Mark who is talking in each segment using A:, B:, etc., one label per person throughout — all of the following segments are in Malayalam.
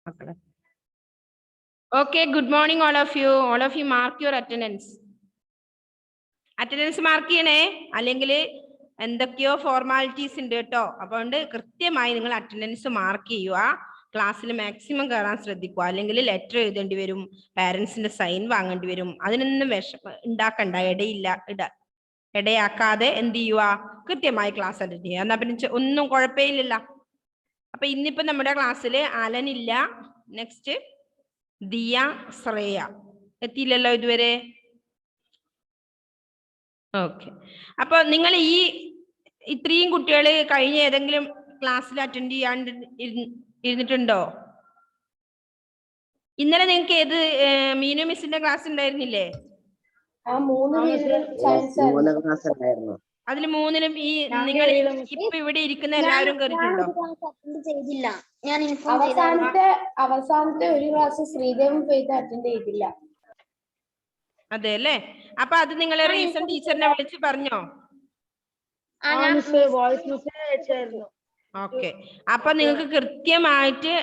A: മക്കളെ. Okay, good morning all of you. All of you mark your attendance. Attendance mark ചെയ്യണേ, അല്ലെങ്കിൽ എന്തൊക്കെയോ ഫോർമാലിറ്റീസ് ഉണ്ട് കേട്ടോ. അതുകൊണ്ട് കൃത്യമായി നിങ്ങൾ അറ്റൻഡൻസ് മാർക്ക് ചെയ്യുക. ക്ലാസ്സിൽ മാക്സിമം കയറാൻ ശ്രദ്ധിക്കുക, അല്ലെങ്കിൽ ലെറ്റർ എഴുതേണ്ടി വരും, പാരൻസിന്റെ സൈൻ വാങ്ങേണ്ടി വരും. അതിനൊന്നും ഉണ്ടാക്കണ്ട, ഇടയാക്കാതെ എന്ത് ചെയ്യുക, കൃത്യമായി ക്ലാസ് അറ്റൻഡ് ചെയ്യുക. എന്നാ പിന്നെ ഒന്നും കുഴപ്പമില്ല. അപ്പൊ ഇന്നിപ്പോ നമ്മുടെ ക്ലാസ്സിൽ അലനില്ല. നെക്സ്റ്റ് ദിയ, ശ്രേയ എത്തിയില്ലല്ലോ ഇതുവരെ. ഓക്കെ, അപ്പൊ നിങ്ങൾ ഇത്രയും കുട്ടികൾ കഴിഞ്ഞ ഏതെങ്കിലും ക്ലാസ്സിൽ അറ്റൻഡ് ചെയ്യാണ്ട് ഇരുന്നിട്ടുണ്ടോ? ഇന്നലെ നിങ്ങൾക്ക് ഏത് മീനു മിസ്സിന്റെ ക്ലാസ് ഉണ്ടായിരുന്നില്ലേ? അതിൽ മൂന്നിലും ഈ നിങ്ങൾ ഇപ്പൊ ഇവിടെ ഇരിക്കുന്ന എല്ലാവരും കയറിയിട്ടുണ്ടോ?
B: അവസാനത്തെ ഒരു ക്ലാസ് ശ്രീദേവും അറ്റൻഡ് ചെയ്തില്ല.
A: അതെ അല്ലേ? അപ്പൊ അത് നിങ്ങൾ റീസൺ ടീച്ചറിനെ വിളിച്ച് പറഞ്ഞോ? ഓക്കെ, അപ്പൊ നിങ്ങൾക്ക് കൃത്യമായിട്ട്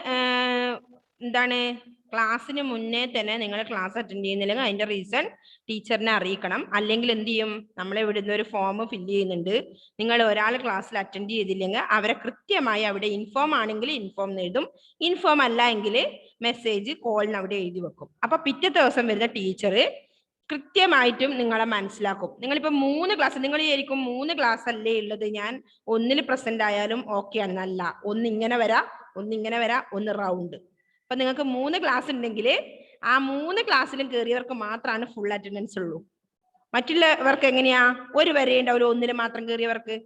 A: എന്താണ്, ക്ലാസ്സിന് മുന്നേ തന്നെ നിങ്ങൾ ക്ലാസ് അറ്റൻഡ് ചെയ്യുന്നില്ലെങ്കിൽ അതിന്റെ റീസൺ ടീച്ചറിനെ അറിയിക്കണം. അല്ലെങ്കിൽ എന്ത് ചെയ്യും, നമ്മളെ ഇവിടുന്ന് ഒരു ഫോം ഫില്ല് ചെയ്യുന്നുണ്ട്. നിങ്ങൾ ഒരാൾ ക്ലാസ്സിൽ അറ്റൻഡ് ചെയ്തില്ലെങ്കിൽ അവരെ കൃത്യമായി അവിടെ ഇൻഫോം ആണെങ്കിൽ ഇൻഫോം എഴുതും, ഇൻഫോം അല്ല എങ്കിൽ മെസ്സേജ് കോളിന് അവിടെ എഴുതി വെക്കും. അപ്പൊ പിറ്റേ ദിവസം വരുന്ന ടീച്ചർ കൃത്യമായിട്ടും നിങ്ങളെ മനസ്സിലാക്കും. നിങ്ങളിപ്പോ 3 ക്ലാസ്, നിങ്ങൾ വിചാരിക്കും 3 ക്ലാസ് അല്ലേ ഉള്ളത്, ഞാൻ ഒന്നിൽ പ്രസന്റ് ആയാലും ഓക്കെ ആണെന്നല്ല. ഒന്നിങ്ങനെ വരാ, ഒന്നിങ്ങനെ വരാ, ഒന്ന് റൗണ്ട്. അപ്പൊ നിങ്ങൾക്ക് 3 ക്ലാസ് ഉണ്ടെങ്കിൽ ആ 3 ക്ലാസ്സിലും കയറിയവർക്ക് മാത്രമാണ് ഫുൾ അറ്റൻഡൻസ് ഉള്ളൂ. മറ്റുള്ളവർക്ക് എങ്ങനെയാ, ഒരു വരെ ഉണ്ടാവില്ല ഒന്നിൽ മാത്രം കയറിയവർക്ക്.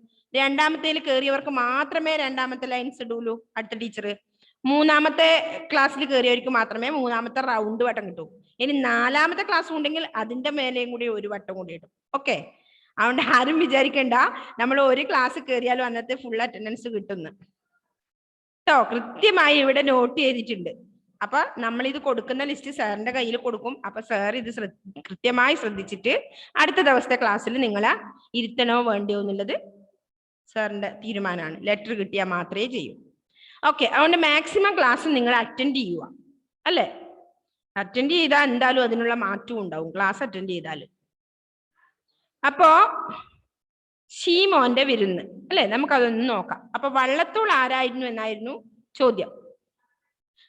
A: രണ്ടാമത്തേൽ കയറിയവർക്ക് മാത്രമേ രണ്ടാമത്തെ ലൈൻസ് ഇടൂലൂ അടുത്ത ടീച്ചർ. 3ാമത്തെ ക്ലാസ്സിൽ കയറിയവർക്ക് മാത്രമേ 3ാമത്തെ റൗണ്ട് വട്ടം കിട്ടൂ. ഇനി 4ാമത്തെ ക്ലാസ് ഉണ്ടെങ്കിൽ അതിന്റെ മേലെയും കൂടി ഒരു വട്ടം കൂടി ഇടും. ഓക്കെ, അതുകൊണ്ട് ആരും വിചാരിക്കണ്ട നമ്മൾ ഒരു ക്ലാസ് കയറിയാലും അന്നത്തെ ഫുൾ അറ്റൻഡൻസ് കിട്ടുന്നു കേട്ടോ. കൃത്യമായി ഇവിടെ നോട്ട് ചെയ്തിട്ടുണ്ട്. അപ്പൊ നമ്മൾ ഇത് കൊടുക്കുന്ന ലിസ്റ്റ് സാറിന്റെ കയ്യിൽ കൊടുക്കും. അപ്പൊ സാർ ഇത് കൃത്യമായി ശ്രദ്ധിച്ചിട്ട് അടുത്ത ദിവസത്തെ ക്ലാസ്സിൽ നിങ്ങളെ ഇരുത്തണോ വേണ്ടിയോ എന്നുള്ളത് സാറിന്റെ തീരുമാനമാണ്. ലെറ്റർ കിട്ടിയാൽ മാത്രമേ ചെയ്യൂ. ഓക്കെ, അതുകൊണ്ട് മാക്സിമം ക്ലാസ് നിങ്ങൾ അറ്റൻഡ് ചെയ്യുക അല്ലേ? അറ്റൻഡ് ചെയ്താൽ എന്തായാലും അതിനുള്ള മാറ്റവും ഉണ്ടാവും ക്ലാസ് അറ്റൻഡ് ചെയ്താൽ. അപ്പോ ഷീമോന്റെ വിരുന്ന് അല്ലെ, നമുക്കതൊന്ന് നോക്കാം. അപ്പൊ വള്ളത്തോൾ ആരായിരുന്നു എന്നായിരുന്നു ചോദ്യം.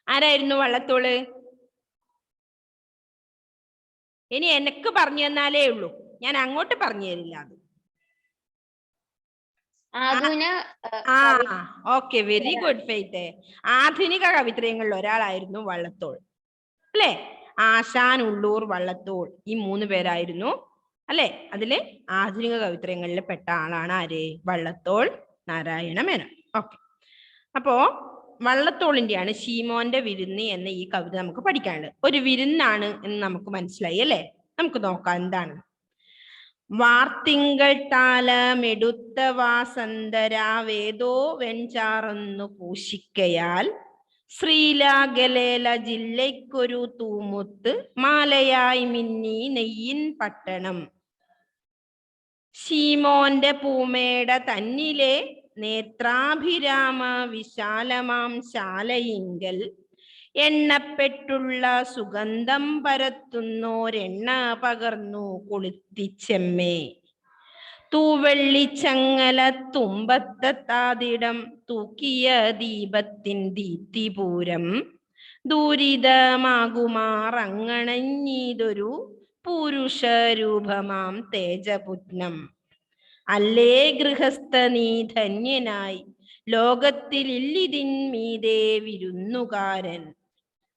A: ആരായിരുന്നു വള്ളത്തോള്? ഇനി എനിക്ക് പറഞ്ഞു തന്നാലേ ഉള്ളൂ, ഞാൻ അങ്ങോട്ട് പറഞ്ഞു തരില്ല. അത് ഓക്കെ, വെരി ഗുഡ് ഫെയ്ത്ത്. ആധുനിക കവിത്രയങ്ങളിൽ ഒരാളായിരുന്നു വള്ളത്തോൾ അല്ലെ? ആശാൻ, ഉള്ളൂർ, വള്ളത്തോൾ, ഈ 3 പേരായിരുന്നു അല്ലെ? അതില് ആധുനിക കവിത്രയങ്ങളിൽ പെട്ട ആളാണ് ആര്? വള്ളത്തോൾ നാരായണ മേനോൻ. ഓക്കെ, അപ്പോ വള്ളത്തോളിന്റെയാണ് ഷീമോന്റെ വിരുന്ന് എന്ന ഈ കവിത നമുക്ക് പഠിക്കാനുള്ളത്. ഒരു വിരുന്നാണ് എന്ന് നമുക്ക് മനസ്സിലായി അല്ലെ? നമുക്ക് നോക്കാം എന്താണ്. വാർത്തിങ്കൾ താലമെടുത്ത വാസന്തരാവേദോ വെഞ്ചാറൊന്നു പൂശിക്കയാൽ ശ്രീലാഗലേല ജില്ലയ്ക്കൊരു തൂമുത്ത് മാലയായി മിന്നി നെയ്യിൻ പട്ടണം. ഷീമോന്റെ പൂമേട തന്നിലെ നേത്രാഭിരാമ വിശാലമാം ശാലയിങ്കൽ എണ്ണപ്പെട്ടുള്ള സുഗന്ധം പരത്തുന്നോരെണ്ണ പകർന്നു കൊളുത്തിച്ചെമ്മേ. തൂവെള്ളിച്ചങ്ങല തുമ്പത്താതിടം തൂക്കിയ ദീപത്തിൻ ദീപ്തിപൂരം ദൂരിതമാകുമാറങ്ങണഞ്ഞിതൊരു പുരുഷരൂപമാം തേജപുത്നം. അല്ലേ ഗൃഹസ്ഥ നീ ധന്യനായി, ലോകത്തിലില്ലിതിന്മീതേ വിരുന്നുകാരൻ.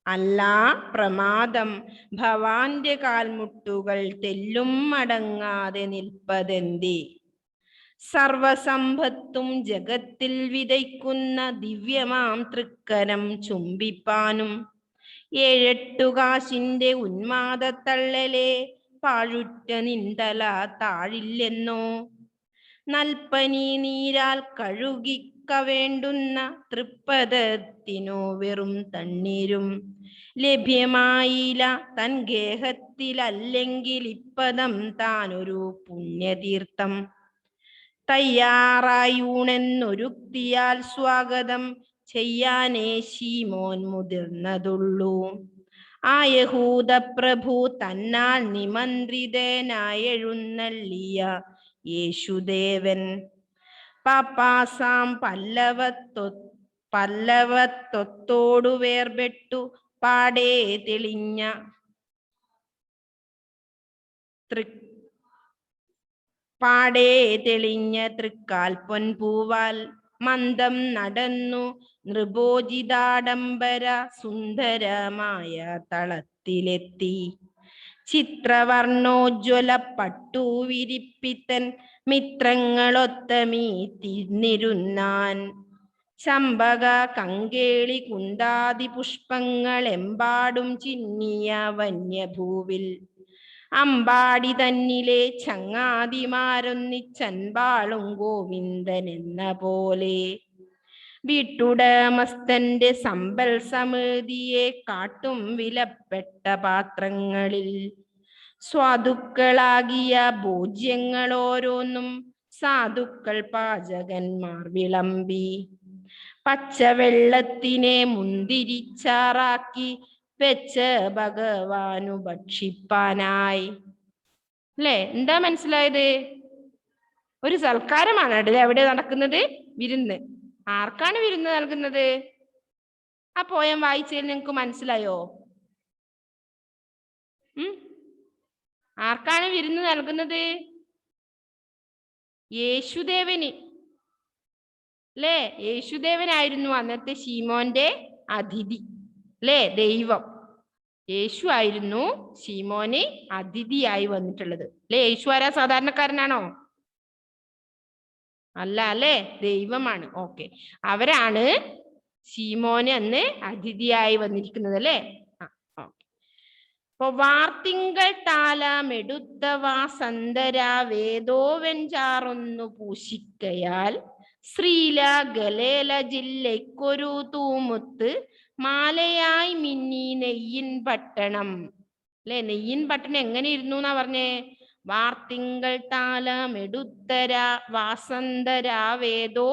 A: അല്ലാ പ്രമാദം, ഭവാന്റെ കാൽമുട്ടുകൾ തെല്ലും അടങ്ങാതെ നിൽപ്പതെന്തേ. സർവസമ്പത്തും ജഗത്തിൽ വിതയ്ക്കുന്ന ദിവ്യമാം തൃക്കരം ചുംബിപ്പാനും 7-8 കാശിന്റെ ഉന്മാദത്തള്ളലെ പാഴുറ്റ നിന്തല താഴില്ലെന്നോ. നൽപ്പനി നീരാൽ കഴുകിക്ക വേണ്ടുന്ന തൃപ്പദത്തിനോ വെറും തണ്ണീരും ലഭ്യമായില്ല തൻ ഗേഹത്തിലല്ലെങ്കിൽ ഇപ്പദം താനൊരു പുണ്യതീർത്ഥം. തയ്യാറായൂണെന്നൊരുക്തിയാൽ സ്വാഗതം ചെയ്യാനേ ശീമോൻ മുതിർന്നതുള്ളൂ. ആ യഹൂദ പ്രഭു തന്നാൽ നിമന്ത്രിതനായെഴുന്നള്ളിയ യേശുദേവൻ പാപ്പാസാം പല്ലവത്വത്തോടു വേർപെട്ടു പാടേ തെളിഞ്ഞ തൃക്കാൽ പൊൻപൂവാൽ മന്ദം നടന്നു നൃപോജിതാഡംബര സുന്ദരമായ തളത്തിലെത്തി. ചിത്രവർണ്ണോജ്വല പട്ടുവിരിപ്പിത്തൻ മിത്രങ്ങളൊത്തമീ തിന്നിരുന്നാൻ. ചമ്പക കങ്കേളി കുന്താതി പുഷ്പങ്ങൾ എമ്പാടും ചിന്നിയ വന്യഭൂവിൽ അമ്പാടി തന്നിലെ ചങ്ങാതിമാരൊന്നിച്ചൻപാളും ഗോവിന്ദൻ എന്ന പോലെ വീട്ടുടമസ്ഥന്റെ സമ്പൽ സമൃദ്ധിയെ കാട്ടും വിലപ്പെട്ട പാത്രങ്ങളിൽ സ്വാദുക്കളാകിയ ഭോജ്യങ്ങൾ ഓരോന്നും സാധുക്കൾ പാചകന്മാർ വിളമ്പി പച്ചവെള്ളത്തിനെ മുന്തിരിച്ചാറാക്കി വെച്ച് ഭഗവാനു ഭക്ഷിപ്പാനായി. അല്ലേ? എന്താ മനസ്സിലായത്? ഒരു സൽക്കാരമാണ് അല്ലേ അവിടെ നടക്കുന്നത്? വിരുന്ന്. ആർക്കാണ് വിരുന്ന് നൽകുന്നത്? ആ പോയം വായിച്ചതിൽ നിങ്ങൾക്ക് മനസ്സിലായോ? ആർക്കാണ് വിരുന്ന് നൽകുന്നത്? യേശുദേവന്. അല്ലേ? യേശുദേവനായിരുന്നു അന്നത്തെ ശീമോന്റെ അതിഥി. അല്ലേ? ദൈവം യേശു ആയിരുന്നു ശീമോന് അതിഥിയായി വന്നിട്ടുള്ളത്. അല്ലേ? യേശു ആരാ? സാധാരണക്കാരനാണോ? അല്ല അല്ലേ? ദൈവമാണ്. ഓക്കെ, അവരാണ് ശീമോന് അന്ന് അതിഥിയായി വന്നിരിക്കുന്നത്. അല്ലേ? അപ്പൊ വാർത്തിങ്കൾ താലമെടുത്ത വാസന്തര വേദോവെഞ്ചാറൊന്നു പൂശിക്കയാൽ ശ്രീല ഗലേല ജില്ലയ്ക്കൊരു തൂമുത്ത് മാലയായി മിന്നി നെയ്യിൻ പട്ടണം. അല്ലെ? നെയ്യിൻ പട്ടണം എങ്ങനെ ഇരുന്നു എന്നാ പറഞ്ഞേ? വാർത്തിങ്കൾ താലമെടുത്തര വാസന്തര വേദോ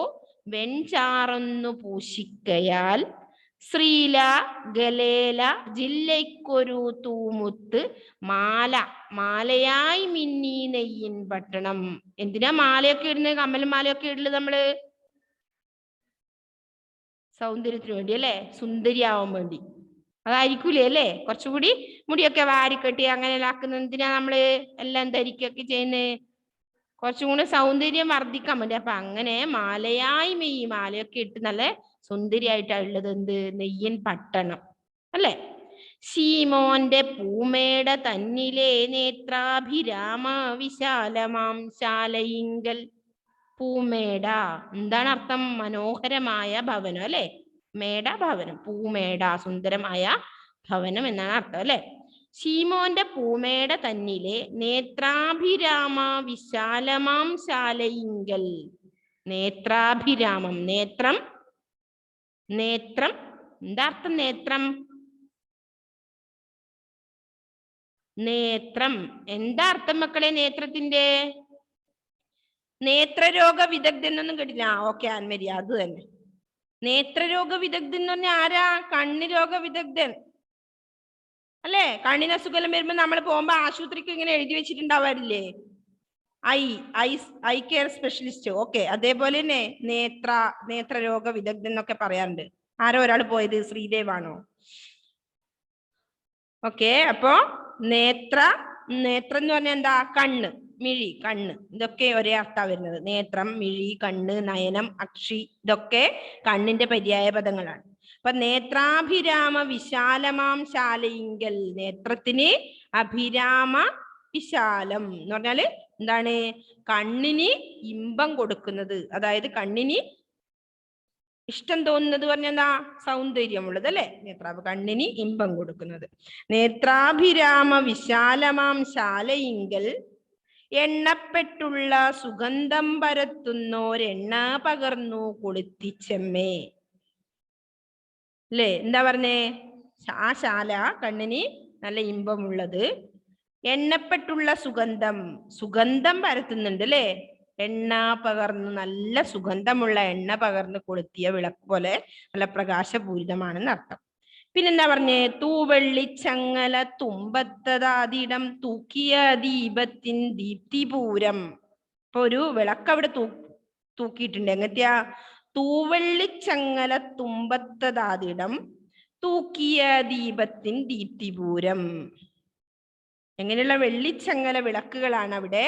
A: വെഞ്ചാറൊന്നു പൂശിക്കയാൽ ശ്രീല ഗലേല ജില്ലയ്ക്കൊരു തൂമുത്ത് മാലയായി മിന്നി നെയ്യിൻ പട്ടണം. എന്തിനാ മാലയൊക്കെ ഇടുന്നത്? കമ്മലും മാലയൊക്കെ ഇടുന്നത് നമ്മള് സൗന്ദര്യത്തിന് വേണ്ടി അല്ലേ? സുന്ദരിയാവാൻ വേണ്ടി. അതായിരിക്കൂലേ അല്ലേ? കുറച്ചുകൂടി മുടിയൊക്കെ വാരിക്കെട്ടി അങ്ങനെ ആക്കുന്ന എന്തിനാ നമ്മള് എല്ലാം ധരിക്കൊക്കെ ചെയ്യുന്നത്? കുറച്ചും കൂടി സൗന്ദര്യം വർദ്ധിക്കാൻ വേണ്ടി. അപ്പൊ അങ്ങനെ മാലയായി മാലയൊക്കെ ഇട്ട് നല്ല സുന്ദരിയായിട്ടാണ് ഉള്ളത്. എന്ത്? നെയ്യൻ പട്ടണം. അല്ലേ? ശീമോന്റെ പൂമേട തന്നിലെ നേത്രാഭിരാമ വിശാലമാം ശാലയിങ്കൽ. പൂമേട എന്താണ് അർത്ഥം? മനോഹരമായ ഭവനം. അല്ലെ? മേട ഭവനം, പൂമേട സുന്ദരമായ ഭവനം എന്നാണ് അർത്ഥം. അല്ലെ? ശീമോന്റെ പൂമേട തന്നിലെ നേത്രാഭിരാമ വിശാലമാം ശാലയിങ്കൽ. നേത്രാഭിരാമം, നേത്രം എന്താ അർത്ഥം? നേത്രം എന്താ അർത്ഥം മക്കളെ? നേത്രത്തിന്റെ നേത്രരോഗ വിദഗ്ധൻ എന്നൊന്നും കേട്ടില്ല. ഓക്കെ ആൻമരി, അത് തന്നെ. നേത്രരോഗ വിദഗ്ധൻ എന്ന് പറഞ്ഞാൽ ആരാ? കണ്ണ് രോഗ വിദഗ്ധൻ അല്ലേ? കണ്ണിന് അസുഖം വരുമ്പോ നമ്മൾ പോകുമ്പോ ആശുപത്രിക്ക് ഇങ്ങനെ എഴുതി വെച്ചിട്ടുണ്ടാവാറില്ലേ? Eye care specialist. ഓക്കെ, അതേപോലെ തന്നെ നേത്രരോഗ വിദഗ്ധൻ എന്നൊക്കെ പറയാറുണ്ട്. ആരോ ഒരാൾ പോയത് ശ്രീദേവാണോ? ഓക്കെ, അപ്പോ നേത്രം എന്ന് പറഞ്ഞാൽ എന്താ? കണ്ണ്, മിഴി, കണ്ണ്, ഇതൊക്കെ ഒരേ അർത്ഥം വരുന്നത്. നേത്രം, മിഴി, കണ്ണ്, നയനം, അക്ഷി, ഇതൊക്കെ കണ്ണിന്റെ പര്യായ പദങ്ങളാണ്. അപ്പൊ നേത്രാഭിരാമ വിശാലമാം ശാലയിങ്കൽ. നേത്രത്തിന് അഭിരാമ വിശാലം എന്ന് പറഞ്ഞാല് എന്താണ്? കണ്ണിന് ഇമ്പം കൊടുക്കുന്നത്, അതായത് കണ്ണിന് ഇഷ്ടം തോന്നുന്നത് പറഞ്ഞെന്താ? സൗന്ദര്യമുള്ളത് അല്ലെ? കണ്ണിന് ഇമ്പം കൊടുക്കുന്നത്. നേത്രാഭിരാമ വിശാലമാം ശാലയിങ്കൽ എണ്ണപ്പെട്ടുള്ള സുഗന്ധം പരത്തുന്നോരെണ്ണ പകർന്നു കൊളുത്തിച്ചെമ്മേ. അല്ലേ? എന്താ പറഞ്ഞേ? ആ ശാല കണ്ണിന് നല്ല ഇമ്പമുള്ളത്, എണ്ണപ്പെട്ടുള്ള സുഗന്ധം പരത്തുന്നുണ്ട് അല്ലേ? എണ്ണ പകർന്ന് നല്ല സുഗന്ധമുള്ള എണ്ണ പകർന്ന് കൊളുത്തിയ വിളക്ക് പോലെ നല്ല പ്രകാശപൂരിതമാണെന്ന് അർത്ഥം. പിന്നെന്താ പറഞ്ഞേ? തൂവെള്ളിച്ചങ്ങല തുമ്പത്തതാതിടം തൂക്കിയ ദീപത്തിൻ ദീപ്തിപൂരം. ഇപ്പൊ ഒരു വിളക്ക് അവിടെ തൂക്കിയിട്ടുണ്ട്. എങ്ങനെയാ? തൂവെള്ളിച്ചങ്ങല തുമ്പത്തതാതിടം തൂക്കിയ ദീപത്തിൻ ദീപ്തിപൂരം. എങ്ങനെയുള്ള വെള്ളിച്ചങ്ങല വിളക്കുകളാണ് അവിടെ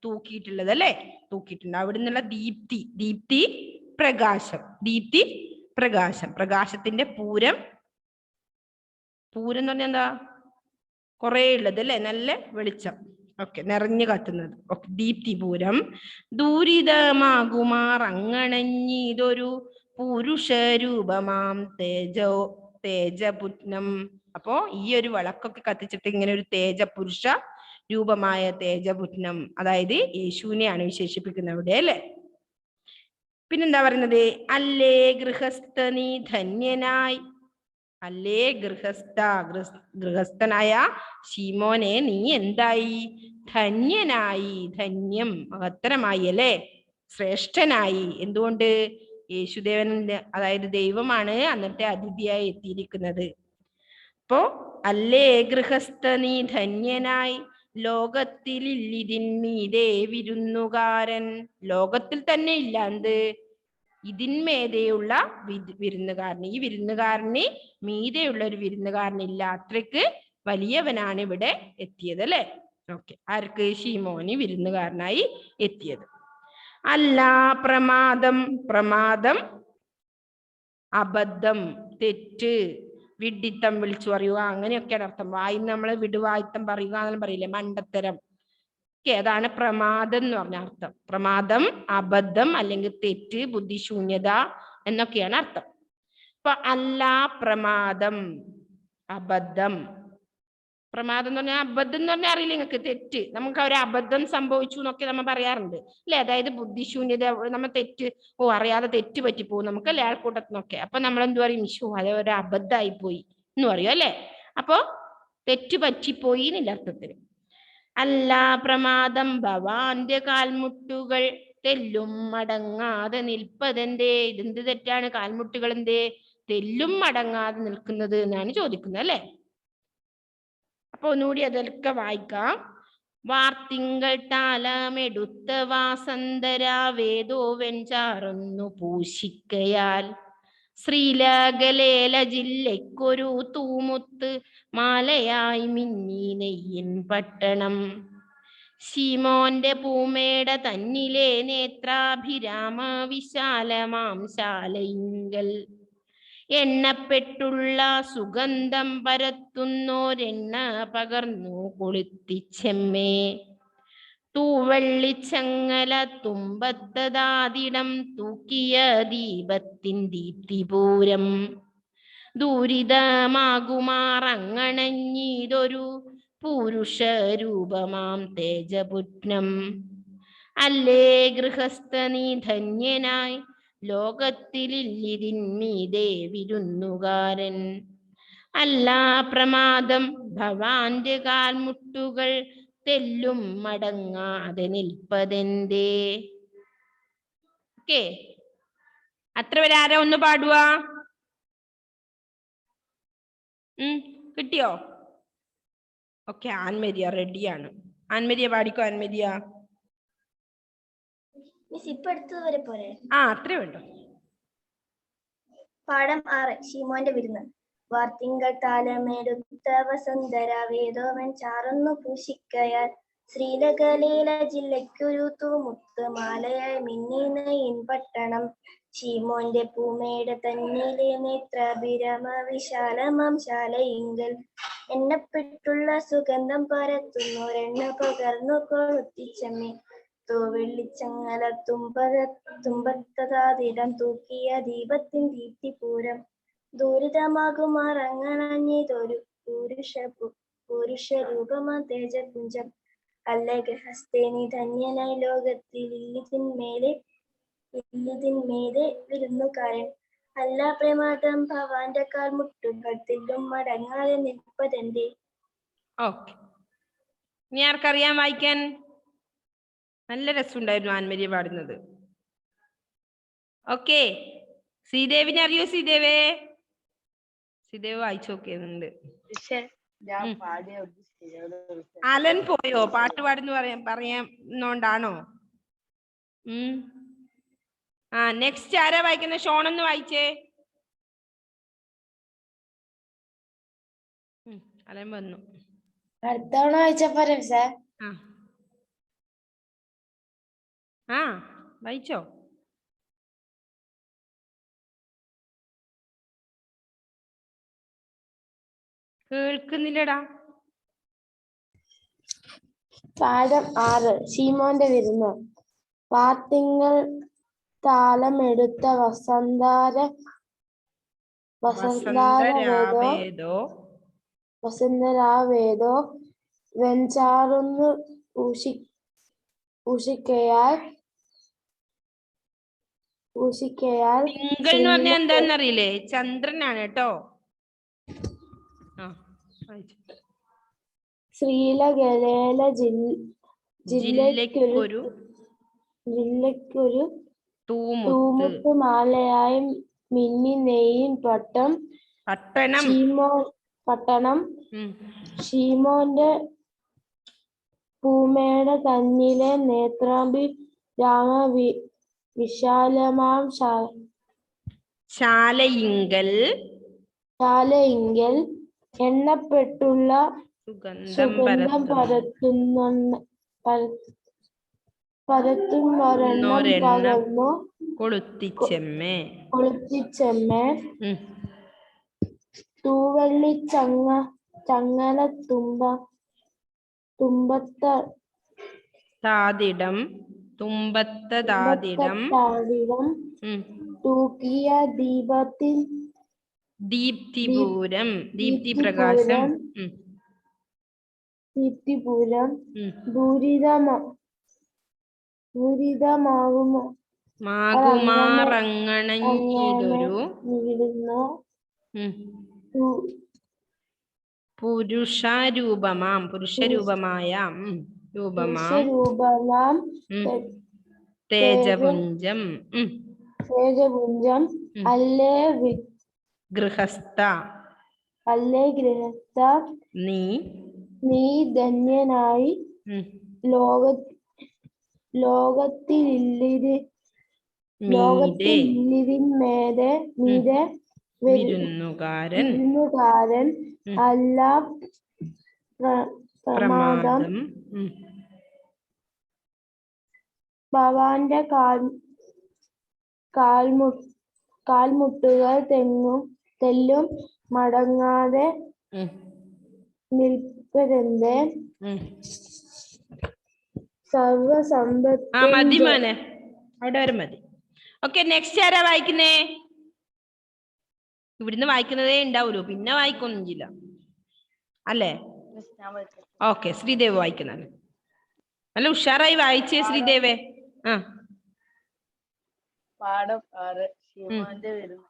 A: തൂക്കിയിട്ടുള്ളത് അല്ലെ? തൂക്കിയിട്ടുണ്ട്. അവിടെ നിന്നുള്ള ദീപ്തി പ്രകാശം. ദീപ്തി പ്രകാശം. പ്രകാശത്തിന്റെ പൂരം. പൂരം എന്ന് പറഞ്ഞാൽ എന്താ? കുറെ ഉള്ളത് അല്ലെ? നല്ല വെളിച്ചം. ഓക്കെ, നിറഞ്ഞു കത്തുന്നത്. ഓക്കെ, ദീപ്തിപൂരം. ദൂരിതമാകുമാർ അങ്ങണഞ്ഞിതൊരു പുരുഷരൂപമാം തേജപുത്നം. അപ്പോ ഈ ഒരു വിളക്കൊക്കെ കത്തിച്ചിട്ട് ഇങ്ങനെ ഒരു പുരുഷ രൂപമായ തേജപുത്നം, അതായത് യേശുവിനെയാണ് വിശേഷിപ്പിക്കുന്നത് അവിടെ അല്ലെ? പിന്നെന്താ പറയുന്നത്? അല്ലേ ഗൃഹസ്ഥ നീ ധന്യനായി. അല്ലേ ഗൃഹസ്ഥനായ ശീമോനെ നീ എന്തായി? ധന്യനായി. ധന്യം മഹത്തരമായി അല്ലെ? ശ്രേഷ്ഠനായി. എന്തുകൊണ്ട്? യേശുദേവൻ, അതായത് ദൈവമാണ് അന്നത്തെ അതിഥിയായി എത്തിയിരിക്കുന്നത്. അപ്പോ അല്ലേ ഗൃഹസ്ഥ നീ ധന്യനായി, ലോകത്തിലില്ലിതിന്മീതേ വിരുന്നുകാരൻ. ലോകത്തിൽ തന്നെ ഇല്ല എന്ത്? ഇതിന്മേതെയുള്ള വിരുന്നുകാരന്. ഈ വിരുന്നുകാരന് മീതെയുള്ള ഒരു വിരുന്നുകാരനില്ല. അത്രയ്ക്ക് വലിയവനാണ് ഇവിടെ എത്തിയത് അല്ലെ? ഓക്കെ, ആർക്ക്? ശീമോന് വിരുന്നുകാരനായി എത്തിയത്. അല്ല പ്രമാദം. പ്രമാദം അബദ്ധം, തെറ്റ്, വിഡ്ഢിത്തം വിളിച്ചു പറയുക, അങ്ങനെയൊക്കെയാണ് അർത്ഥം. നമ്മള് വിടുവായിത്തം പറയുക എന്നെല്ലാം പറയില്ലേ? മണ്ടത്തരം. അതാണ് പ്രമാദം എന്ന് പറഞ്ഞ അർത്ഥം. പ്രമാദം, അബദ്ധം അല്ലെങ്കിൽ തെറ്റ്, ബുദ്ധിശൂന്യത എന്നൊക്കെയാണ് അർത്ഥം. ഇപ്പൊ അല്ല പ്രമാദം, അബദ്ധം. പ്രമാദം എന്ന് പറഞ്ഞാൽ, അബദ്ധം എന്ന് പറഞ്ഞാൽ അറിയില്ല നിങ്ങൾക്ക്? തെറ്റ്. നമുക്ക് ഒരു അബദ്ധം സംഭവിച്ചു എന്നൊക്കെ നമ്മൾ പറയാറുണ്ട് അല്ലെ? അതായത് ബുദ്ധിശൂന്യത, നമ്മൾ തെറ്റ്, അറിയാതെ തെറ്റ് പറ്റിപ്പോകും നമുക്ക് അല്ലെ? ആൾക്കൂട്ടത്തിനൊക്കെ. അപ്പൊ നമ്മൾ എന്ത് പറയും? അത് ഒരു അബദ്ധമായി പോയി എന്ന് പറയും അല്ലെ? അപ്പൊ തെറ്റ് പറ്റിപ്പോയി എന്നില്ല അർത്ഥത്തിന്. അല്ല പ്രമാദം ഭവാന്റെ കാൽമുട്ടുകൾ തെല്ലും മടങ്ങാതെ നിൽപ്പതെന്തേ. ഇതെന്ത് തെറ്റാണ്? കാൽമുട്ടുകൾ എന്തേ തെല്ലും മടങ്ങാതെ നിൽക്കുന്നത് എന്നാണ് ചോദിക്കുന്നത് അല്ലെ? അപ്പൊ ഒന്നുകൂടി അതൊക്കെ വായിക്കാം. വാർത്തിങ്കൾ താലമെടുത്ത വാസന്തര വേദോ വെഞ്ചാറൊന്നു പൂശിക്കയാൽ ശ്രീലകലേല ജില്ലയ്ക്കൊരു തൂമുത്ത് മാലയായി മിന്നി നെയ്യിൻ പട്ടണം. ശീമോന്റെ പൂമേട തന്നിലെ നേത്രാഭിരാമ വിശാലമാം ശാലയിങ്കൽ എണ്ണപ്പെട്ടുള്ള സുഗന്ധം പരത്തുന്നോരെണ്ണ പകർന്നു കൊളുത്തിച്ചെമ്മേ. തൂവെള്ളിച്ചങ്ങല തുമ്പത്തതാതിടം തൂക്കിയ ദീപത്തിൻ ദീപ്തിപൂരം. ദുരിതമാകുമാറങ്ങണഞ്ഞിതൊരു പുരുഷരൂപമാം തേജപുത്നം. അല്ലേ ഗൃഹസ്ഥ നീ ധന്യനായി, ലോകത്തിലില്ലിതിന്മീതേ വിരുന്നുകാരൻ. അല്ല പ്രമാദം ഭവാന്റെ കാൽമുട്ടുകൾ തെല്ലും മടങ്ങാതെ നിൽപ്പതെന്തേ. ഓക്കെ, അത്ര വരെ ആരാ ഒന്ന് പാടുക? കിട്ടിയോ? ഓക്കെ, ആൻമരിയ റെഡിയാണ്. ആൻമരിയ പാടിക്കോ. ആൻമരിയ അത്രേ വേണ്ടോ?
B: പാഠം 6. ശീമോന്റെ വിരുന്ന്. വാർത്തിങ്കൾ താലമെടുത്ത വസന്തര വേദോവൻ ചാറൊന്നു പൂശിക്കയാൽ ശ്രീലകലേല ജില്ലയ്ക്കൊരു തൂമുത്ത് മാലയായി മിന്നി നെയ്യിൻ പട്ടണം. ശീമോന്റെ പൂമേട തന്നിലെ നേത്രാഭിരാമ വിശാലമാം ശാലയിങ്കൽ എണ്ണപ്പെട്ടുള്ള സുഗന്ധം പരത്തുന്നോരെണ്ണ പകർന്നു കൊളുത്തിച്ചമ്മേ. തൂവെള്ളിച്ചങ്ങല തുമ്പത്തതാതിടം തൂക്കിയ ദീപത്തിൻ ദീപ്തിപൂരം. ദുരിതമാകുമാറങ്ങണഞ്ഞിതൊരു പുരുഷരൂപമാ തേജപുഞ്ചം. അല്ലേ ഗൃഹസ്ഥേ നീ ധന്യനായി, ലോകത്തിൽ ഇല്ലിതിന്മേലെ വിരുന്നുകാരൻ. അല്ല പ്രമാദം ഭവാന്റെ കാൽമുട്ടുകൾ തെല്ലും മടങ്ങാതെ നിൽപ്പതെന്തേ.
A: ഓക്കെ, ഇനി ആർക്കറിയാം വായിക്കാൻ? നല്ല രസമുണ്ടായിരുന്നു ആൻമരിയ പാടുന്നത്. ഓക്കെ, ശ്രീദേവിനെ അറിയോ? ശ്രീദേവേ, ശ്രീദേവ് വായിച്ചു നോക്കിയുന്നുണ്ട്. അലൻ പോയോ? പാട്ട് പാടുന്നു പറയാന്നോണ്ടാണോ? നെക്സ്റ്റ് ആരാ വായിക്കുന്ന? ഷോണൊന്ന് വായിച്ചേ. അലൻ വന്നു.
B: അടുത്ത തവണ വായിച്ചപ്പോ സാർ.
A: വായിച്ചോ? കേൾക്കുന്നില്ലടാ.
B: പാഠം 6 ശീമോന്റെ വിരുന്ന്. പാത്തിങ്കൾ താലമെടുത്ത വസന്തരാവേദോ വെഞ്ചാറുന്നു ഉഷിക്കയാൽ
A: തിങ്കൾ എന്ന് പറഞ്ഞാൽ എന്താന്നറിയില്ലേ? ചന്ദ്രനാണ് കേട്ടോ.
B: ശ്രീലഗലേല ജില്ലയ്ക്കൊരു തൂമുത്ത് മാലയായി മിന്നി നെയ്യും പട്ടണം ഷീമോന്റെ പൂമേട തന്നിലെ നേത്രാഭി രാമ വിശാലമാം ശാലയിങ്കൽ എണ്ണപ്പെട്ടുള്ള സുഗന്ധം പരത്തുന്നൊരെണ്ണം പകർന്നു കൊളുത്തിച്ചെമ്മേ തൂവള്ളി ചങ്ങല തുമ്പത്താതിടം തൂക്കിയ ദീപ്തിപൂരം പുരുഷരൂപമായ തേജപുഞ്ചം അല്ലേ ഗൃഹസ്ഥ നീ ധന്യനായി ലോകത്തിലിതിന്മീതെ വിരുന്നുകാരൻ അല്ല പ്രമാദം. ഭവാന്റെ കാൽമുട്ടുകൾ തെല്ലും മടങ്ങാതെ നിൽപ്പതെന്തേ? സർവസമ്പത്തും
A: മതി മോനെ, അവിടെ വരെ മതി. ഓക്കെ, നെക്സ്റ്റ് ആരാ വായിക്കുന്നേ? ഇവിടുന്ന് വായിക്കുന്നതേ ഉണ്ടാവുള്ളൂ, പിന്നെ വായിക്കൊന്നും ചെയ്യില്ല അല്ലേ? ഓക്കെ, ശ്രീദേവ് വായിക്കുന്നതാണ്. നല്ല ഉഷാറായി വായിച്ചേ ശ്രീദേവേ.
C: പാഠം 6 ശീമോന്റെ വിരുന്ന്.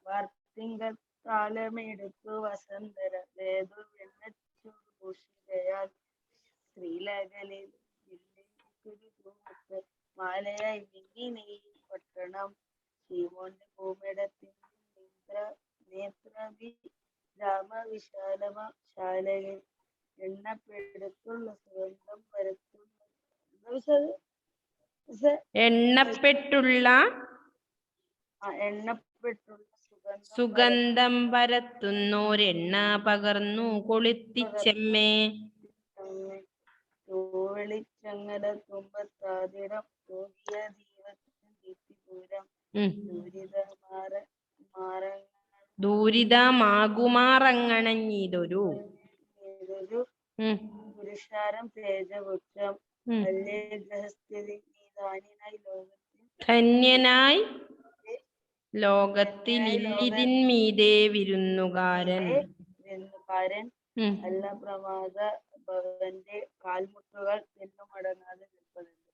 C: വാർത്തിങ്കൾ താലമെടുത്തു വസന്തരാവേദോ വെണ്ണച്ചൂഷികയാൽ ശ്രീലകലിൽ മാലയായി മിന്നി നെയ്യും പട്ടണം ശീമോന്റെ ഭൂമിടത്തിൽ നേത്രവി രാമവിശാലമ ശാലയിൽ എണ്ണപ്പെടുത്തുള്ള സുഗന്ധം
A: സുഗന്ധം പരത്തുന്നോരെണ്ണ പകർന്നു കൊളുത്തിച്ചെമ്മേ.
C: വെളിച്ചങ്ങല തുമ്പത്താതിടം തൂകിയ ദീപത്തിൻ ദീപ്തിപൂരം
A: ദൂരിതമാകുമാറങ്ങണഞ്ഞിതൊരു
C: പുരുഷാരം തേജപുത്രം അല്ലേ ഗൃഹസ്ഥിതി നീ
A: ധന്യനായി ലോകത്തിലിതിന്മീതെ വിരുന്നുകാരൻ
C: അല്ല പ്രമാദ ഭവന്റെ കാൽമുട്ടുകൾ തെല്ലും മടങ്ങാതെ നിൽപ്പതുണ്ട്.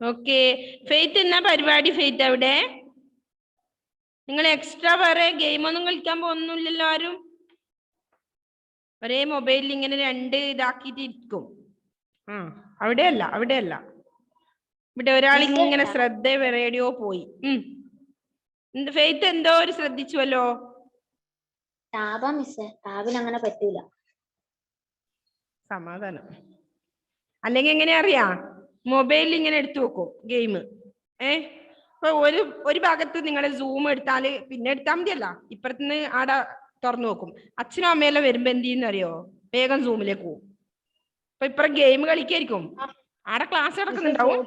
A: ഓക്കെ, ഫെയ്ത്ത് എന്നാ പരിപാടി? ഫെയ്ത്ത് അവിടെ? നിങ്ങൾ എക്സ്ട്രാ വേറെ ഗെയിമൊന്നും കളിക്കാൻ പോകുന്നില്ലല്ലോ ആരും? ഒരേ മൊബൈലിൽ ഇങ്ങനെ 2 ഇതാക്കിയിട്ട് ഇരിക്കും. അവിടെയല്ല ഇവിടെ ഒരാൾ ഇങ്ങനെ ശ്രദ്ധ റേഡിയോ പോയി. ഫെയ്ത്ത് എന്തോ ഒരു ശ്രദ്ധിച്ചുവല്ലോ.
D: ടാബാ മിസ്സേ, ടാബിൽ അങ്ങനെ പറ്റൂല.
A: സമാധാനം. അല്ലെങ്കിൽ എങ്ങനെ അറിയാ, മൊബൈലിൽ ഇങ്ങനെ എടുത്തു വെക്കും ഗെയിം. ഇപ്പൊ ഒരു ഭാഗത്ത് നിങ്ങൾ സൂം എടുത്താല് പിന്നെ എടുത്താൽ മതിയല്ല, ഇപ്പുറത്തുനിന്ന് ആടെ തുറന്നു നോക്കും. അച്ഛനും അമ്മയെല്ലാം വരുമ്പോ എന്ത് ചെയ്യുന്ന അറിയോ, വേഗം സൂമിലേക്ക് പോകും. അപ്പൊ ഇപ്പുറം ഗെയിം കളിക്കായിരിക്കും, ആടെ ക്ലാസ് നടക്കുന്നുണ്ടാവും.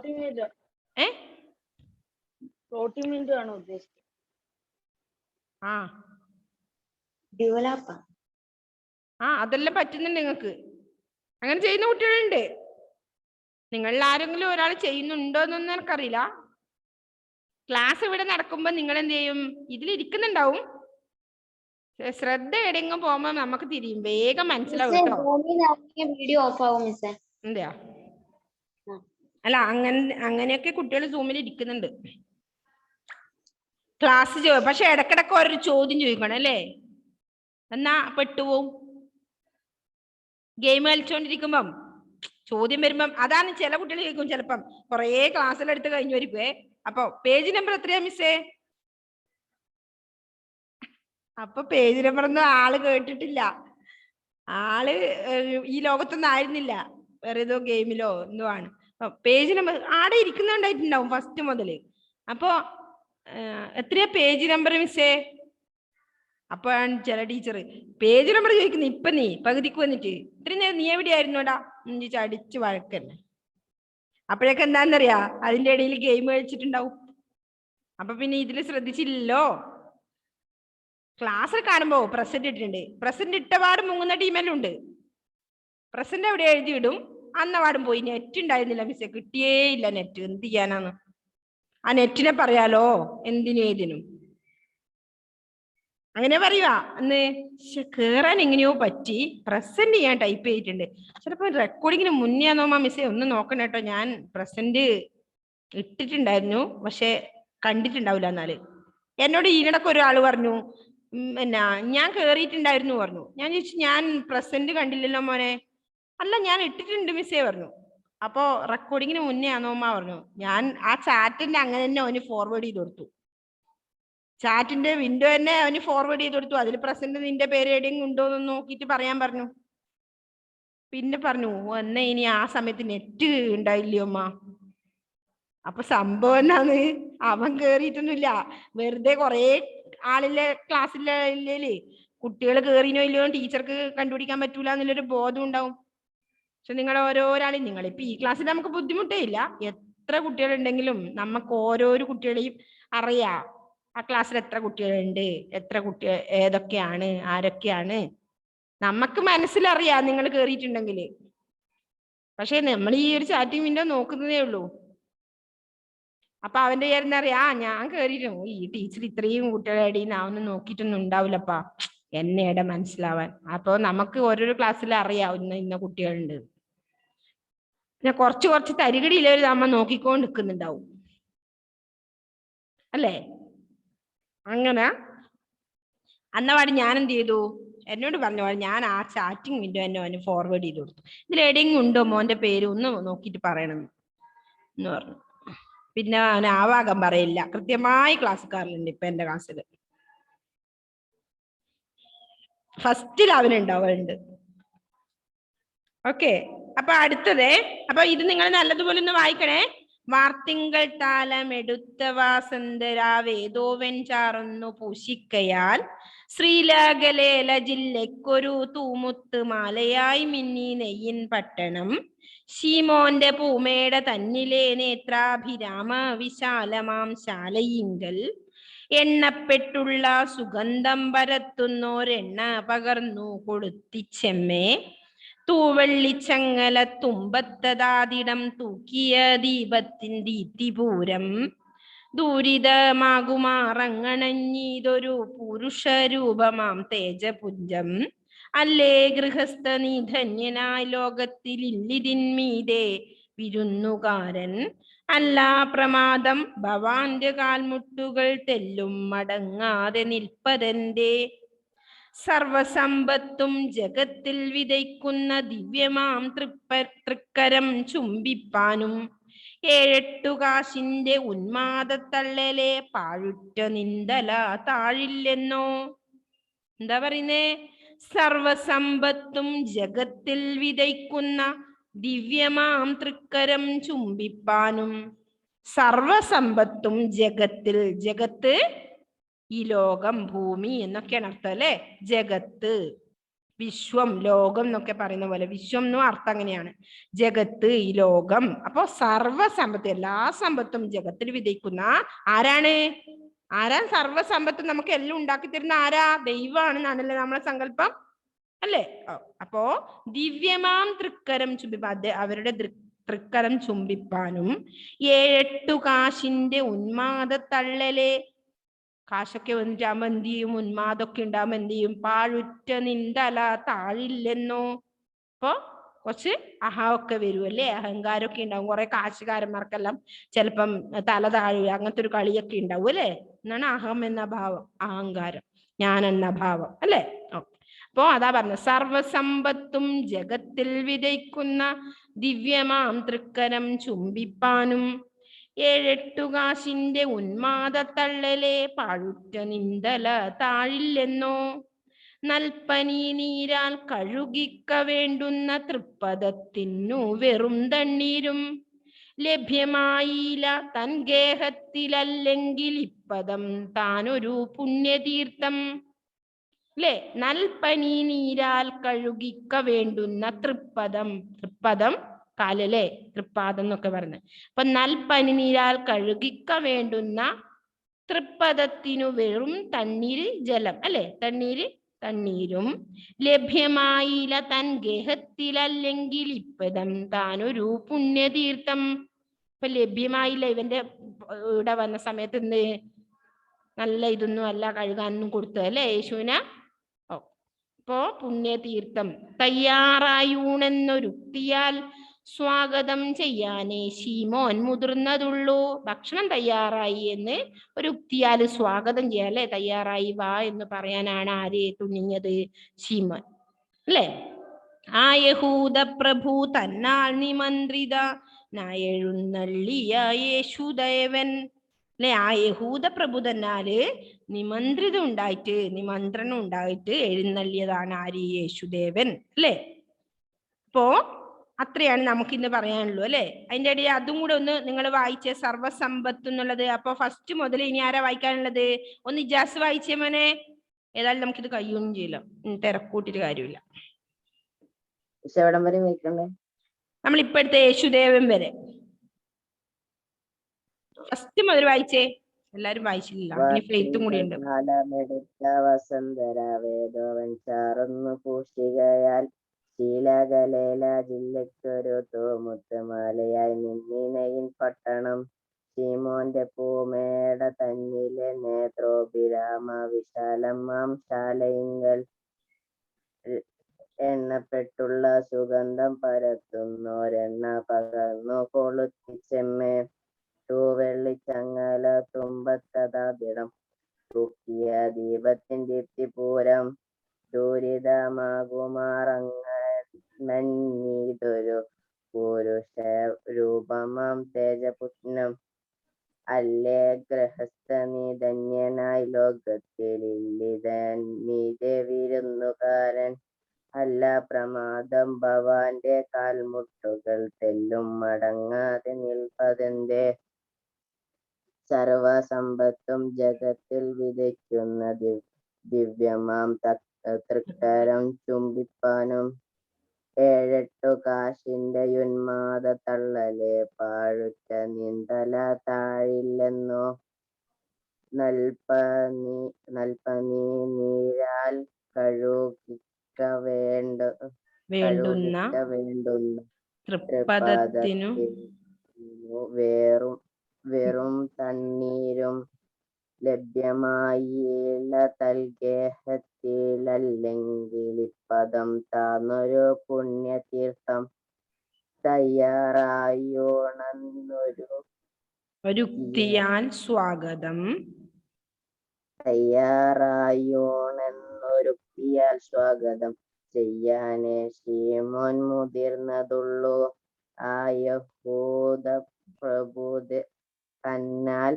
A: അതെല്ലാം പറ്റുന്നുണ്ട് നിങ്ങൾക്ക്. അങ്ങനെ ചെയ്യുന്ന കുട്ടികളുണ്ട്. നിങ്ങളിൽ ആരെങ്കിലും ഒരാൾ ചെയ്യുന്നുണ്ടോ എന്നൊന്നും എനിക്കറിയില്ല. ക്ലാസ് ഇവിടെ നടക്കുമ്പോ നിങ്ങൾ എന്ത് ചെയ്യും, ഇതിലിരിക്കുന്നുണ്ടാവും. ശ്രദ്ധ എവിടെയെങ്കിലും പോകുമ്പോ നമുക്ക് തിരിയും, വേഗം മനസ്സിലാവും കേട്ടോ.
D: വീഡിയോ ഓഫ് ആവും മിസ്സേ.
A: എന്താ അല്ല, അങ്ങനെയൊക്കെ കുട്ടികൾ സൂമിൽ ഇരിക്കുന്നുണ്ട്. ക്ലാസ് പക്ഷെ ഇടക്കിടക്ക് ഓരോ ചോദ്യം ചോദിക്കണം അല്ലേ, എന്നാ പെട്ടുപോവും. ഗെയിം കളിച്ചോണ്ടിരിക്കുമ്പം ചോദ്യം വരുമ്പം അതാണ് ചില കുട്ടികൾ ചോദിക്കും. ചിലപ്പം കുറേ ക്ലാസ്സിലെടുത്ത് കഴിഞ്ഞു വരിക്കുവേ. അപ്പൊ പേജ് നമ്പർ എത്രയാ മിസ്സേ? അപ്പൊ പേജ് നമ്പർ ഒന്നും ആള് കേട്ടിട്ടില്ല. ആള് ഈ ലോകത്തൊന്നും ആയിരുന്നില്ല, വേറെ ഏതോ ഗെയിമിലോ എന്തോ ആണ്. പേജ് നമ്പർ ആടെ ഇരിക്കുന്നുണ്ടായിട്ടുണ്ടാവും ഫസ്റ്റ് മുതല്. അപ്പൊ എത്രയാ പേജ് നമ്പർ മിസ്സേ? അപ്പോഴാണ് ചില ടീച്ചർ പേജ് നമ്പർ ചോദിക്കുന്നത്. ഇപ്പൊ നീ പകുതിക്ക് വന്നിട്ട് ഇത്രയും നേരം നീ എവിടെയായിരുന്നോടാ ചോദിച്ചാൽ അടിച്ച് വഴക്കന്നെ. അപ്പോഴൊക്കെ എന്താന്നറിയാ, അതിന്റെ ഇടയിൽ ഗെയിം കളിച്ചിട്ടുണ്ടാവും. അപ്പൊ പിന്നെ ഇതിൽ ശ്രദ്ധിച്ചില്ലല്ലോ. ക്ലാസ്സിൽ കാണുമ്പോ പ്രസന്റ് ഇട്ടിട്ടുണ്ട്, പ്രസന്റ് ഇട്ടപാടും മുങ്ങുന്ന ടീമെല്ലാം ഉണ്ട്. പ്രസന്റ് എവിടെ എഴുതി ഇടും, അന്നപാടും പോയി. നെറ്റ് ഉണ്ടായിരുന്നില്ല മിസ്സേ, കിട്ടിയേ ഇല്ല നെറ്റ്. എന്ത് ചെയ്യാനാണ്, ആ നെറ്റിനെ പറയാലോ എന്തിനും ഏതിനും. അങ്ങനെ പറയുവാ അന്ന് കേറാൻ എങ്ങനെയോ പറ്റി, പ്രസന്റ് ഞാൻ ടൈപ്പ് ചെയ്തിട്ടുണ്ട്. ചിലപ്പോ റെക്കോർഡിങ്ങിന് മുന്നേ ആണോമാ മിസ്സേ, ഒന്ന് നോക്കണം കേട്ടോ. ഞാൻ പ്രസന്റ് ഇട്ടിട്ടുണ്ടായിരുന്നു, പക്ഷെ കണ്ടിട്ടുണ്ടാവില്ല. എന്നാല് എന്നോട് ഈയിടക്ക് ഒരാള് പറഞ്ഞു, എന്നാ ഞാൻ കേറിയിട്ടുണ്ടായിരുന്നു പറഞ്ഞു. ഞാൻ ചോദിച്ചു, ഞാൻ പ്രസന്റ് കണ്ടില്ലല്ലോ മോനെ. അല്ല ഞാൻ ഇട്ടിട്ടുണ്ട് മിസ്സേ പറഞ്ഞു. അപ്പോ റെക്കോർഡിങ്ങിന് മുന്നേ ആണോമാ പറഞ്ഞു. ഞാൻ ആ ചാറ്റിന്റെ അങ്ങനെ തന്നെ അവന് ഫോർവേഡ് ചെയ്ത് കൊടുത്തു. ചാറ്റിന്റെ വിൻഡോ തന്നെ അവന് ഫോർവേഡ് ചെയ്ത് കൊടുത്തു. അതിൽ പ്രസന്റ് നിന്റെ പേര് എവിടെയെങ്കിലും ഉണ്ടോ എന്ന് നോക്കിയിട്ട് പറയാൻ പറഞ്ഞു. പിന്നെ പറഞ്ഞു, എന്നാ ഇനി ആ സമയത്ത് നെറ്റ് ഉണ്ടായില്ലയോ അമ്മ. അപ്പൊ സംഭവം എന്നാന്ന്, അവൻ കേറിയിട്ടൊന്നുമില്ല, വെറുതെ കൊറേ ആളിലെ ക്ലാസ്സിലെ ഇല്ലേ കുട്ടികൾ കേറിനോ ഇല്ലയോ ടീച്ചർക്ക് കണ്ടുപിടിക്കാൻ പറ്റൂല എന്നുള്ളൊരു ബോധം ഉണ്ടാവും. പക്ഷെ നിങ്ങൾ ഓരോരാളും, നിങ്ങളിപ്പോ ഈ ക്ലാസ്സിൽ നമുക്ക് ബുദ്ധിമുട്ടേ ഇല്ല. എത്ര കുട്ടികളുണ്ടെങ്കിലും നമുക്ക് ഓരോരോ കുട്ടികളെയും അറിയാം. ആ ക്ലാസ്സിൽ എത്ര കുട്ടികളുണ്ട്, എത്ര കുട്ടികൾ ഏതൊക്കെയാണ്, ആരൊക്കെയാണ് നമുക്ക് മനസ്സിലറിയാം നിങ്ങൾ കേറിയിട്ടുണ്ടെങ്കിൽ. പക്ഷെ നമ്മൾ ഈ ഒരു ചാറ്റിംഗ് വിൻഡോ നോക്കുന്നതേ ഉള്ളൂ. അപ്പൊ അവന്റെ ചേരുന്ന അറിയാ, ഞാൻ കേറിയിരുന്നു, ഈ ടീച്ചർ ഇത്രയും കുട്ടികളെ ഇടയിൽ അവനൊന്നും നോക്കിയിട്ടൊന്നും ഉണ്ടാവില്ലപ്പാ എന്നെയുടെ മനസ്സിലാവാൻ. അപ്പൊ നമുക്ക് ഓരോരോ ക്ലാസ്സിൽ അറിയാം ഇന്ന കുട്ടികളുണ്ട്. പിന്നെ കുറച്ച് തരികടിയിലൊരു അമ്മ നോക്കിക്കൊണ്ട് നിൽക്കുന്നുണ്ടാവും അല്ലേ. അങ്ങനെ അന്നപാട് ഞാൻ എന്ത് ചെയ്തു, എന്നോട് പറഞ്ഞ ഞാൻ ആ ചാറ്റിംഗ് വിൻഡോ എന്നെ അവന് ഫോർവേഡ് ചെയ്ത് കൊടുത്തു. ഇതിൽ എവിടെയെങ്കിലും ഉണ്ടോ മോന്റെ പേര് ഒന്ന് നോക്കിയിട്ട് പറയണം എന്ന് പറഞ്ഞു. പിന്നെ അവൻ ആ ഭാഗം പറയില്ല, കൃത്യമായി ക്ലാസ്സുകാരിലുണ്ട്. ഇപ്പൊ എന്റെ ക്ലാസ്സിൽ ഫസ്റ്റിൽ അവനുണ്ടാവുന്നുണ്ട്. ഓക്കെ, അപ്പൊ അടുത്തത്, അപ്പൊ ഇത് നിങ്ങൾ നല്ലതുപോലെ ഒന്ന് വായിക്കണേ. വാർത്തിങ്കൾ താലം എടുത്ത വാസന്തരാവേദോവൻ ചാറുന്നു പൂശിക്കയാൽ ശ്രീലാകലേല ജില്ലയ്ക്കൊരു തൂമുത്ത് മാലയായി മിന്നി നെയ്യിൻ പട്ടണം ശീമോന്റെ പൂമേട തന്നിലെ നേത്രാഭിരാമ വിശാലമാം ശാലയിങ്കൽ എണ്ണപ്പെട്ടുള്ള സുഗന്ധം പരത്തുന്നോരെണ്ണ പകർന്നു കൊടുത്തിച്ചെമ്മേ തൂവെള്ളിച്ചങ്ങല തുമ്പത്തതാതിടം തൂക്കിയ ദീപത്തിൻ ദീപ്തിപൂരം ദൂരിതമാകുമാറങ്ങണഞ്ഞിതൊരു പുരുഷരൂപമാം തേജപുഞ്ചം അല്ലേ ഗൃഹസ്ഥ നീ ധന്യനായി ലോകത്തിലില്ലിതിന്മീതെ വിരുന്നുകാരൻ അല്ല പ്രമാദം ഭവാന്റെ കാൽമുട്ടുകൾ തെല്ലും മടങ്ങാതെ നിൽപ്പതന്റെ സർവസമ്പത്തും ജഗത്തിൽ വിതയ്ക്കുന്ന ദിവ്യമാം തൃക്കരം ചുംബിപ്പാനും ഏഴെട്ടു കാശിന്റെ ഉന്മാദത്തള്ളലെ പാഴുറ്റ നിന്തല താഴില്ലെന്നോ. എന്താ പറയുന്നേ? സർവസമ്പത്തും ജഗത്തിൽ വിതയ്ക്കുന്ന ദിവ്യമാം തൃക്കരം ചുംബിപ്പാനും. സർവസമ്പത്തും ജഗത്തിൽ, ജഗത്ത് ഈ ലോകം, ഭൂമി എന്നൊക്കെയാണ് അർത്ഥം അല്ലെ. ജഗത്ത്, വിശ്വം, ലോകം എന്നൊക്കെ പറയുന്ന പോലെ വിശ്വം എന്നും അർത്ഥം അങ്ങനെയാണ്. ജഗത്ത്, ഈ ലോകം. അപ്പോ സർവസമ്പത്ത്, എല്ലാ സമ്പത്തും ജഗത്തിൽ വിതയ്ക്കുന്ന ആരാണ്? ആരാ സർവസമ്പത്തും നമുക്ക് എല്ലാം ഉണ്ടാക്കി തരുന്ന ആരാ? ദൈവമാണെന്നാണല്ലേ നമ്മളെ സങ്കല്പം അല്ലേ? അപ്പോ ദിവ്യമാം തൃക്കരം ചുംബിപ്പാൻ, അവരുടെ തൃക്കരം ചുംബിപ്പാനും. ഏഴെട്ടു കാശിന്റെ ഉന്മാദത്തള്ളലെ, കാശൊക്കെ വന്നിട്ടാകുമ്പോ എന്ത് ചെയ്യും? ഉന്മാദമൊക്കെ ഉണ്ടാകുമ്പോ എന്ത് ചെയ്യും? പാഴുറ്റ നിന്തല താഴില്ലെന്നോ. അപ്പൊ കുറച്ച് അഹമൊക്കെ വരും അല്ലേ, അഹങ്കാരമൊക്കെ ഉണ്ടാവും. കുറെ കാശുകാരന്മാർക്കെല്ലാം ചിലപ്പം തല താഴുക, അങ്ങനത്തെ ഒരു കളിയൊക്കെ ഉണ്ടാവും അല്ലേ. എന്നാണ് അഹം എന്ന ഭാവം, അഹങ്കാരം, ഞാൻ എന്ന ഭാവം അല്ലേ. അപ്പോ അതാ പറഞ്ഞ സർവസമ്പത്തും ജഗത്തിൽ വിതയ്ക്കുന്ന ദിവ്യമാം തൃക്കരം ചുംബിപ്പാനും. ഏഴെട്ടു കാശിന്റെ ഉന്മാദത്തള്ളലെ പാഴുറ്റ നിന്തല താഴില്ലെന്നോ. നൽപ്പനി നീരാൽ കഴുകിക്ക വേണ്ടുന്ന തൃപ്പദത്തിനു വെറും തണ്ണീരും ലഭ്യമായില്ല തൻ ഗേഹത്തിലല്ലെങ്കിൽ ഇപ്പദം താനൊരു പുണ്യതീർത്ഥം. അല്ലെ, നൽപ്പനി നീരാൽ കഴുകിക്ക വേണ്ടുന്ന തൃപ്പദം, തൃപ്പദം കാലല്ലേ, തൃപ്പാദം എന്നൊക്കെ പറഞ്ഞത്. അപ്പൊ നൽപ്പനി നീരാൽ കഴുകിക്ക വേണ്ടുന്ന തൃപ്പദത്തിനു വെറും തണ്ണീര് ജലം അല്ലെ, തണ്ണീര് തണ്ണീരും ലഭ്യമായില്ല തൻ ഗേഹത്തിലല്ലെങ്കിൽ ഇപ്പദം താനൊരു പുണ്യതീർത്ഥം. ഇപ്പൊ ലഭ്യമായില്ല, ഇവന്റെ ഇവിടെ വന്ന സമയത്ത് എന്ത് നല്ല ഇതൊന്നും അല്ല കഴുകാനൊന്നും കൊടുത്തത് അല്ലെ യേശുവിന്. ഇപ്പോ പുണ്യതീർത്ഥം. തയ്യാറായൂണെന്നൊരുക്തിയാൽ സ്വാഗതം ചെയ്യാനേ ശീമോൻ മുതിർന്നതുള്ളൂ. ഭക്ഷണം തയ്യാറായി എന്ന് ഒരു ഉക്തിയാൽ സ്വാഗതം ചെയ്യാം അല്ലെ, തയ്യാറായി വാ എന്ന് പറയാനാണ് ആര് തുനിഞ്ഞത്? ശീമോൻ അല്ലെ. ആ യഹൂദ പ്രഭു തന്നാൽ നിമന്ത്രിത നായെഴുന്നള്ളിയ യേശുദേവൻ അല്ലെ. ആ യഹൂദ പ്രഭു തന്നാല് നിമന്ത്രിതം ഉണ്ടായിട്ട്, നിമന്ത്രണം ഉണ്ടായിട്ട് എഴുന്നള്ളിയതാണ് ആര്? യേശുദേവൻ അല്ലെ. അപ്പോ അത്രയാണ് നമുക്ക് ഇന്ന് പറയാനുള്ളൂ അല്ലെ. അതിന്റെ ഇടയിൽ അതും കൂടെ ഒന്ന് നിങ്ങൾ വായിച്ചേ, സർവസമ്പത്ത് എന്നുള്ളത്. അപ്പൊ ഫസ്റ്റ് മുതൽ ഇനി ആരാ വായിക്കാനുള്ളത്? ഒന്ന് ഇജാസ് വായിച്ചേ മോനെ. ഏതായാലും നമുക്കിത് കഴിയൊന്നും ചെയ്യില്ല, തിരക്കൂട്ടിട്ട് കാര്യമില്ല. നമ്മളിപ്പോ എടുത്ത യേശുദേവൻ വരെ ഫസ്റ്റ് മുതൽ വായിച്ചേ. എല്ലാരും വായിച്ചില്ല, ഇനി ഫെയ്ത്തും കൂടി ഉണ്ട്.
E: വസന്തരാവേദോവൻ ചാറുന്നു പൂഷികയാൽ ശീലകലേല ജില്ലയ്ക്കൊരു തൂമുത്തുമാലയായി നിന്നിനയിൻ പട്ടണം. ശീമോന്റെ പൂമേട തന്നിലെ നേത്രോഭിരാമ വിശാലമാം ശാലയിങ്കൽ എണ്ണപ്പെട്ടുള്ള സുഗന്ധം പരത്തുന്നോരെണ്ണ പകർന്നു കൊളുത്തിച്ചെമ്മേ. തൂവെള്ളിച്ചങ്ങല തുമ്പത്തതാതിടം തൂക്കിയ ദീപത്തിൻ ദീപ്തിപൂരം ദൂരിതമാകുമാറങ്ങീതൊരു പുരുഷ രൂപമാം തേജപുത്നം. അല്ലേ ഗൃഹസ്ഥ നീ ധന്യനായി ലോകത്തിലില്ലിതൻ നീതെ വിരുന്നുകാരൻ. അല്ല പ്രമാദം ഭവാന്റെ കാൽമുട്ടുകൾ തെല്ലും മടങ്ങാതെ നിൽപ്പതെന്തേ. സർവസമ്പത്തും ജഗത്തിൽ വിതയ്ക്കുന്ന ദിവ്യമാം തൃക്കരം ചുംബിപ്പാനും. ഏഴെട്ടു കാശിന്റെ ഉന്മാദ തള്ളലെ പാഴുറ്റ നിന്തല താഴില്ലെന്നോ. നൽപ്പനി നീരാൽ കഴുകിക്ക വേണ്ടുന്ന
A: തൃപ്പദത്തിനു
E: വെറും തണ്ണീരും ലഭ്യമായില്ല തൽഗേഹത്തിലല്ലെങ്കിൽ ഇപ്പദം താന്നൊരു പുണ്യതീർത്ഥം.
A: തയ്യാറായോണെന്നൊരുക്തിയാൽ സ്വാഗതം
E: ചെയ്യാനേ ശീമോൻ മുതിർന്നതുള്ളൂ. ആ യഹൂദ പ്രഭു തന്നാൽ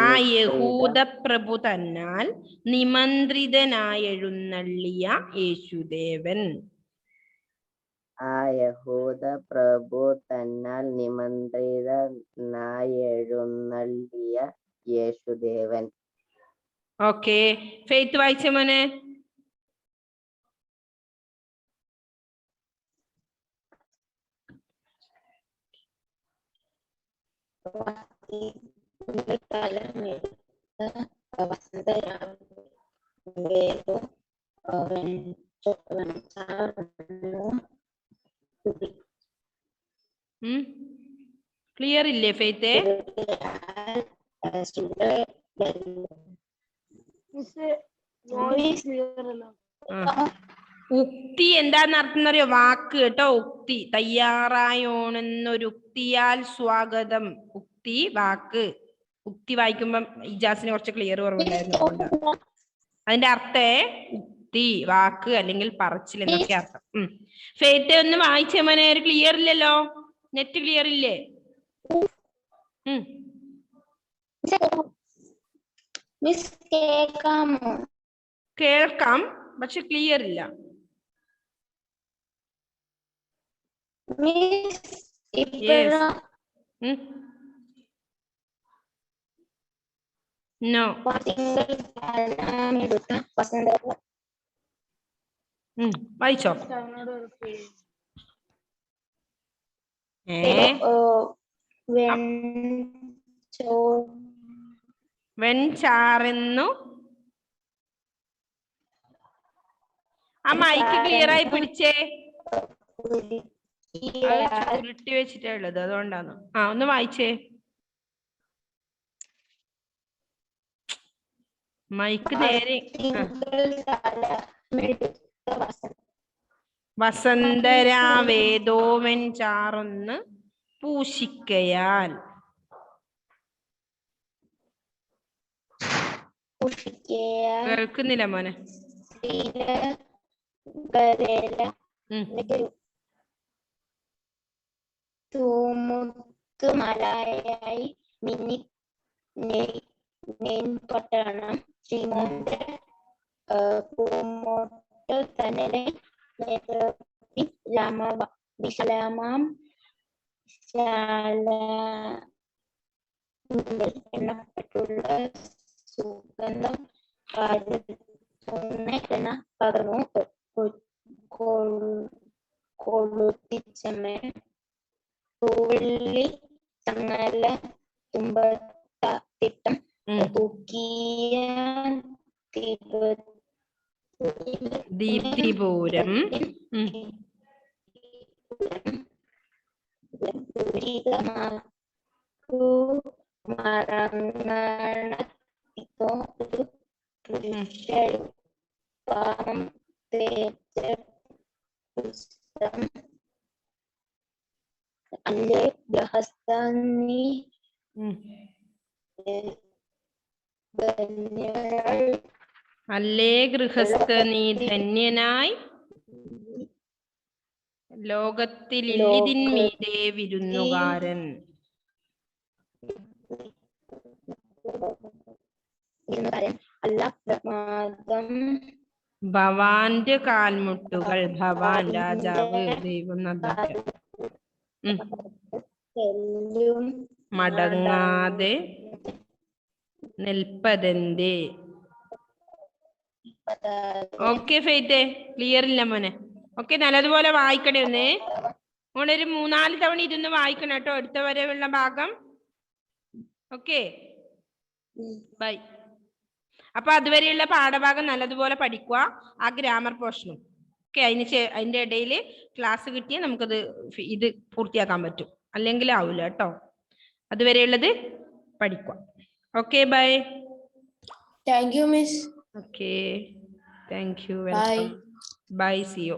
A: ആ യഹൂദ പ്രഭു തന്നാൽ നിമന്ത്രിതനായെഴുന്നള്ളിയ യേശുദേവൻ.
E: ആ യഹൂദ പ്രഭു തന്നാൽ നിമന്ത്രിതനായെഴുന്നള്ളിയ യേശുദേവൻ.
A: ഓക്കെ, ഫെയ്ത്ത് വായിച്ച മോനെ. ക്ലിയർ ഇല്ലേ ഫെയ്ത്തെ? ഉക്തി എന്താന്ന് അർത്ഥം അറിയോ? വാക്ക് കേട്ടോ. ഉക്തി തയ്യാറായോണെന്നൊരു ഉക്തിയാൽ സ്വാഗതം. ഉക്തി വാക്ക്. ഉക്തി വായിക്കുമ്പം ഇജാസിന് കുറച്ച് ക്ലിയർ കുറവുണ്ടായിരുന്നു. അതിന്റെ അർത്ഥേ ഉക്തി വാക്ക് അല്ലെങ്കിൽ പറച്ചിൽ എന്നൊക്കെ അർത്ഥം. ഫെയ്ത്തെ ഒന്ന് വായിച്ചേ മോനെ. ഒരു ക്ലിയർ ഇല്ലല്ലോ, നെറ്റ് ക്ലിയർ ഇല്ലേ? കേൾക്കാം, പക്ഷെ ക്ലിയർ ഇല്ല. നോ, വായിച്ചോ. വെൺചാറെന്നു. ആ മൈക്ക് ക്ലിയർ ആയി പിടിച്ചേ. ഉരുട്ടി വെച്ചിട്ടാ ഉള്ളത്, അതുകൊണ്ടാണ്. ഒന്ന് വായിച്ചേ. മൈക്ക് നേരെ. വസന്തരാവേദോ വെൺചാറൊന്ന് പൂശിക്കയാൽ. കേൾക്കുന്നില്ല മോനെ.
D: തൂമുത്തുമലയായി മിന്നി പട്ടണം ശ്രീമോന്റെ പൂമോട്ട് തന്നെ വിശാലമാം എണ്ണപ്പെട്ടുള്ള സുഗന്ധം പകർന്നു കൊളുത്തിച്ചമേ തൂവള്ളി ചങ്ങല തുമ്പത്തിട്ടം തൂക്കിയ
A: ദീപ്തിപൂരം
D: അല്ലേ ഗൃഹസ്ഥനി
A: അല്ലേ ഗൃഹസ്ഥ നീ ധന്യനായി ലോകത്തിലില്ലിതിന്മീതെ വിരുന്നുകാരൻ.
D: അല്ല പ്രമാദം
A: ഭവാന്റെ കാൽമുട്ടുകൾ. ഭവാൻ രാജാവ്, ദൈവം എന്നർത്ഥം. മടങ്ങാതെ നിൽപ്പതന്റെ. ഓക്കെ ഫെയ്ത്തെ, ക്ലിയർ ഇല്ല മോനെ. ഓക്കെ, നല്ലതുപോലെ വായിക്കണേ. മോനൊരു 3-4 തവണ ഇതൊന്ന് വായിക്കണം കേട്ടോ, അടുത്ത വരെയുള്ള ഭാഗം. Okay, bye. അപ്പൊ അതുവരെയുള്ള പാഠഭാഗം നല്ലതുപോലെ പഠിക്കുക, ആ ഗ്രാമർ പോർഷനും. ഓക്കെ, അതിന്റെ ഇടയിൽ ക്ലാസ് കിട്ടിയാൽ നമുക്കത് ഇത് പൂർത്തിയാക്കാൻ പറ്റും, അല്ലെങ്കിൽ ആവില്ല കേട്ടോ. അതുവരെയുള്ളത് പഠിക്കുക. Okay, bye.
B: Thank you miss.
A: Okay, thank you. Welcome. Bye, see U.